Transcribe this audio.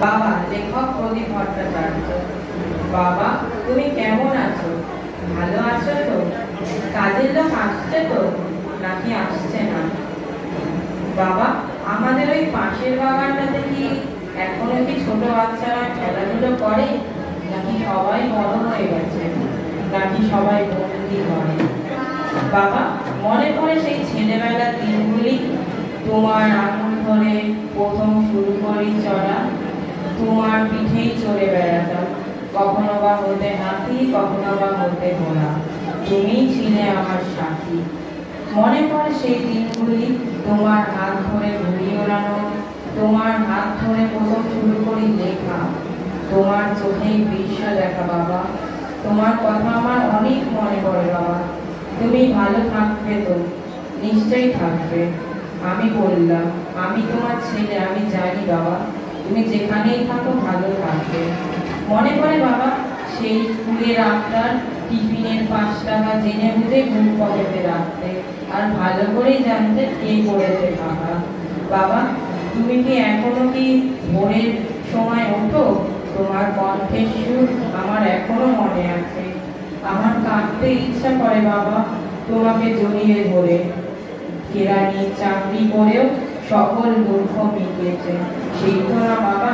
বাবা লেখক প্রদীপ ভট্টাচার্য। বাবা তুমি কেমন আছো? ভালো আছো তো? কাজের লোক আসছে তো নাকি আসছে না? বাবা আমাদের ওই পাশের বাগানটাতে কি এখনো কি ছোট বাচ্চারা খেলাধুলো করে, নাকি সবাই বড় হয়ে গেছে, নাকি সবাই বন্দি করে? বাবা মনে পড়ে সেই ছেলেবেলার দিনগুলি, তোমার আঙুল ধরে প্রথম শুরু করি চড়া, তোমার পিঠেই চড়ে বেড়াতাম, কখনো বা হতে হাতি, কখনো বা হতে ঘোড়া, তুমিই ছিলে আমার সাথী। মনে পড়ে সেই দিনগুলি, তোমার হাত ধরে ঘুড়ি ওড়ানো, তোমার হাত ধরে প্রথম শুরু করি লেখা, তোমার চোখেই বিশ্ব দেখা। বাবা তোমার কথা আমার অনেক মনে পড়ে। বাবা তুমি ভালো থাকবে তো? নিশ্চয়ই থাকবে। আমি বললাম আমি তোমার ছেলে, আমি জানি বাবা তুমি যেখানেই থাকো ভালো থাকবে। মনে পড়ে বাবা সেই স্কুলের আবদার, টিফিনের 5 টাকা জেনে বুঝে ঘুম পকেটে রাখতে, আর ভালো করেই জানতে কে করেছে টাকা। বাবা তুমি কি এখনো কি ভোরের সময় ওঠো? তোমার কণ্ঠের সুর আমার এখনো মনে আছে। আমার কাঁদতে ইচ্ছা করে বাবা তোমাকে জড়িয়ে ধরে। কেরানির চাকরি করেও সকল দুঃখ মিটিয়েছে, সেই তো না বাবা।